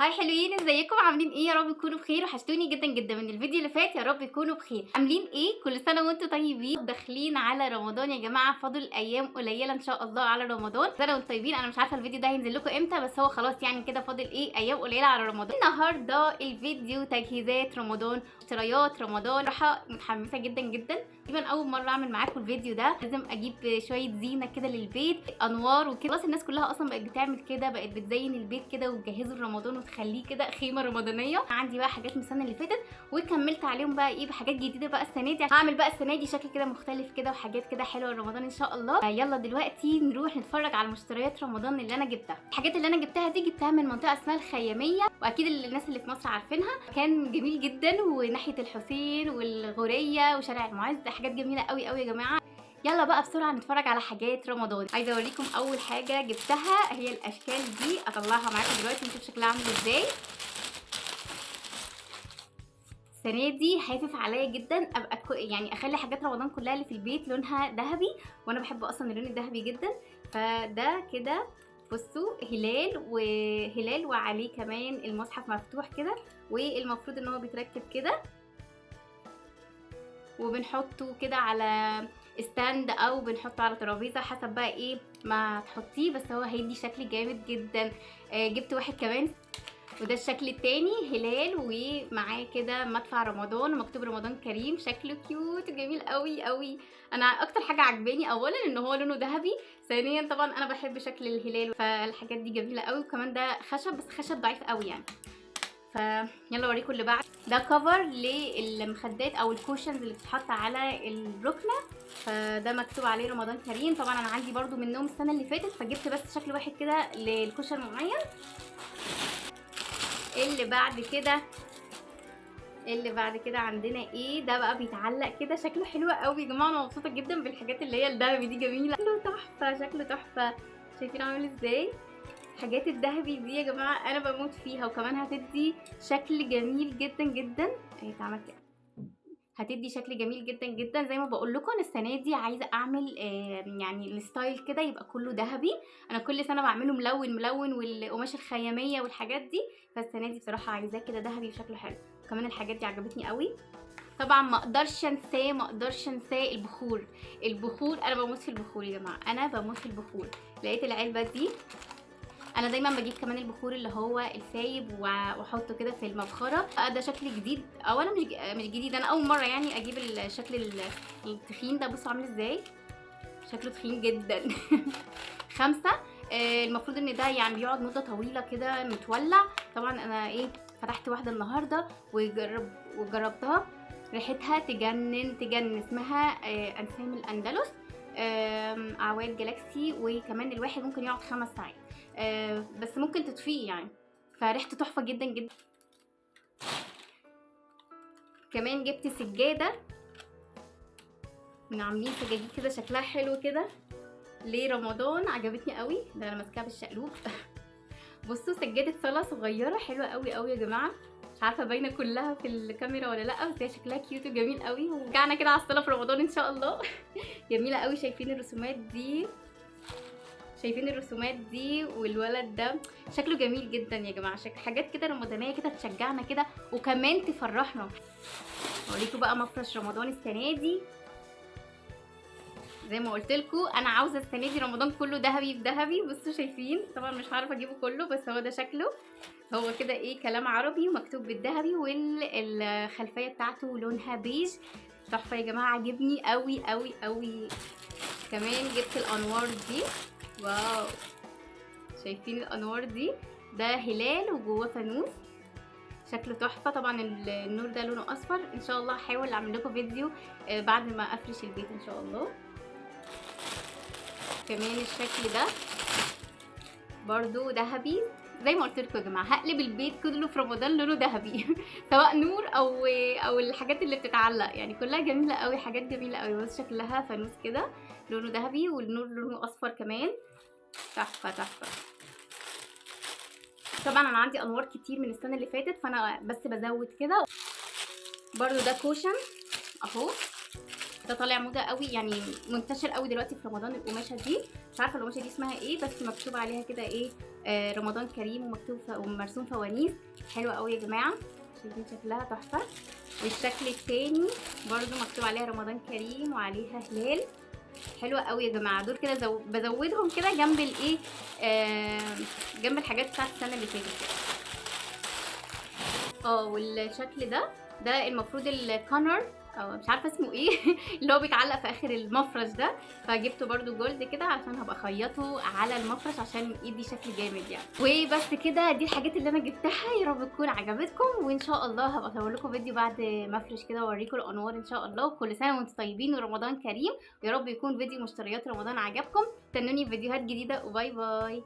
هاي حلوين، ازيكم عاملين ايه؟ يا رب تكونوا بخير. وحشتوني جدا جدا من الفيديو اللي فات. يا رب تكونوا بخير. عاملين ايه؟ كل سنه وانتم طيبين. داخلين على رمضان يا جماعه، فاضل ايام قليله ان شاء الله على رمضان. سنه وانتم طيبين. انا مش عارفه الفيديو ده هينزل لكم امتى، بس هو خلاص يعني كده فاضل ايه ايام قليله على رمضان. النهارده الفيديو تجهيزات رمضان، اشتريات رمضان. راحه متحمسه جدا جدا. تقريبا اول مره اعمل معاكم الفيديو ده. لازم اجيب شويه زينه كده للبيت، انوار وكده. خلاص الناس كلها اصلا بقت بتعمل كده، بقت بتزين البيت كده وتجهزه لرمضان وتخليه كده خيمه رمضانيه. عندي بقى حاجات من السنه اللي فاتت وكملت عليهم بقى ايه بحاجات جديده بقى السنه دي. هعمل بقى السنه دي شكل كده مختلف كده وحاجات كده حلوه لرمضان ان شاء الله. يلا دلوقتي نروح نتفرج على مشتريات رمضان اللي انا جبتها. الحاجات اللي انا جبتها دي جبتها من منطقه اسمها الخياميه، واكيد الناس اللي في مصر عارفينها. كان جميل جدا، وناحيه الحسين والغوريه وشارع المعز، حاجات جميله قوي قوي يا جماعه. يلا بقى بسرعه نتفرج على حاجات رمضان. عايزه اوريكم اول حاجه جبتها هي الاشكال دي. اطلعها معاكم دلوقتي نشوف شكلها عامل ازاي. السنه دي هيفف عليا جدا ابقى يعني اخلي حاجات رمضان كلها اللي في البيت لونها ذهبي، وانا بحب اصلا اللون الذهبي جدا. فده كده بصوا هلال وعليه كمان المصحف مفتوح كده، والمفروض ان هو بيتركب كده وبنحطه كده على ستاند او بنحطه على ترابيزه حسب بقى ايه ما تحطيه، بس هو هيدي شكل جامد جدا. جبت واحد كمان، وده الشكل التاني هلال ومعاه كده مدفع رمضان ومكتوب رمضان كريم. شكله كيوت وجميل قوي قوي. انا اكتر حاجه عجباني اولا ان هو لونه ذهبي، ثانيا طبعا انا بحب شكل الهلال، فالحاجات دي جميله قوي. وكمان ده خشب، بس خشب ضعيف قوي يعني. فيلا اوريكم اللي بعد. ده كفر للمخدات او الكوشنز اللي بتتحط على الركنه، فده مكتوب عليه رمضان كريم. طبعا انا عندي برده منهم السنه اللي فاتت، فجبت بس شكل واحد كده للكوشن معين. اللي بعد كده عندنا ايه؟ ده بقى بيتعلق كده، شكله حلو قوي يا جماعه. انا مبسوطه جدا بالحاجات اللي هي الذهبي دي، جميله، شكله تحفه، شكله تحفه. شايفين عامل ازاي؟ الحاجات الذهبي دي يا جماعه انا بموت فيها، وكمان هتدي شكل جميل جدا جدا. اهي اتعمل كده، هتدي شكل جميل جدا جدا. زي ما بقول لكم السنه دي عايزه اعمل يعني الستايل كده يبقى كله ذهبي. انا كل سنه بعمله ملون ملون والقماش الخياميه والحاجات دي، فالسنه دي بصراحه عايزاه كده ذهبي وشكله حلو. كمان الحاجات دي عجبتني قوي. طبعا ما اقدرش انساه البخور. انا بموت في البخور يا جماعه، انا بموت في البخور. لقيت العلبه دي. انا دايما بجيب كمان البخور اللي هو السايب واحطه كده في المبخره. ده شكل جديد، او انا مش جديد، انا اول مره يعني اجيب الشكل التخين ده. بصوا عامل ازاي، شكله تخين جدا. 5. المفروض ان ده يعني بيقعد مده طويله كده متولع. طبعا انا ايه فتحت واحده النهارده وجربتها، ريحتها تجنن. اسمها انسام الاندلس، اعواد جالاكسي. وكمان الواحد ممكن يقعد 5 ساعات، بس ممكن تطفيه يعني. فريحته تحفه جدا جدا. كمان جبت سجاده من عاملين سجاجيد كده شكلها حلو كده لرمضان، عجبتني قوي. ده انا ماسكاها بالشقلوب. بصوا سجاده صلاه صغيره حلوه قوي قوي يا جماعه. مش عارفه باينه كلها في الكاميرا ولا لا، بس هي شكلها كيوت وجميل قوي. ورجعنا كده على الصلاه في رمضان ان شاء الله. جميله قوي. شايفين الرسومات دي والولد ده شكله جميل جدا يا جماعه. حاجات كده رمضانيه كده تشجعنا كده وكمان تفرحنا. اوريكم بقى مفرش رمضان السنه دي. زي ما قلت لكم انا عاوزه السنه دي رمضان كله ذهبي في ذهبي. بصوا شايفين، طبعا مش عارفه اجيبه كله، بس هو ده شكله. هو كده ايه كلام عربي ومكتوب بالذهبي، والخلفيه بتاعته لونها بيج. تحفه يا جماعه، عجبني قوي قوي قوي. كمان جبت الانوار دي. واو، شايفين الانوار دي؟ ده هلال وجواه فانوس، شكله تحفه. طبعا النور ده لونه اصفر. ان شاء الله هحاول اعمل لكم فيديو بعد ما افرش البيت ان شاء الله. كمان الشكل ده برضو ذهبي. زي ما قلت لكم يا جماعه هقلب البيت كله في رمضان لونه ذهبي. سواء نور او الحاجات اللي بتتعلق، يعني كلها جميله قوي، حاجات جميله قوي. بص شكلها فانوس كده لونه ذهبي، والنور لونه اصفر كمان. تحفه تحفه. طبعا انا عندي انوار كتير من السنه اللي فاتت، فانا بس بزود كده. برضو ده كوشن اهو، ده طالع موضه قوي يعني، منتشر قوي دلوقتي في رمضان. القماشه دي مش عارفه القماشه دي اسمها ايه، بس مكتوب عليها كده ايه رمضان كريم، ومكتوب ومرسوم فوانيس. حلوه قوي يا جماعه، شايفين شكلها تحفه. والشكل التاني برضو مكتوب عليها رمضان كريم وعليها هلال. حلوه قوي يا جماعه. دول كده بزودهم كده جنب الايه جنب الحاجات بتاعت السنه اللي فاتت. والشكل ده المفروض الكونر، او مش عارفه اسمه ايه اللي هو بيتعلق في اخر المفرش ده. فجبته برضو جولد كده عشان هبقى اخيطه على المفرش عشان يدي شكل جامد يعني. وبس كده، دي الحاجات اللي انا جبتها. يا رب تكون عجبتكم، وان شاء الله هبقى اصور لكم فيديو بعد ما افرش كده واوريكم الانوار ان شاء الله. وكل سنه وانتم طيبين ورمضان كريم. ويا رب يكون فيديو مشتريات رمضان عجبكم. استنوني في فيديوهات جديده، وباي باي.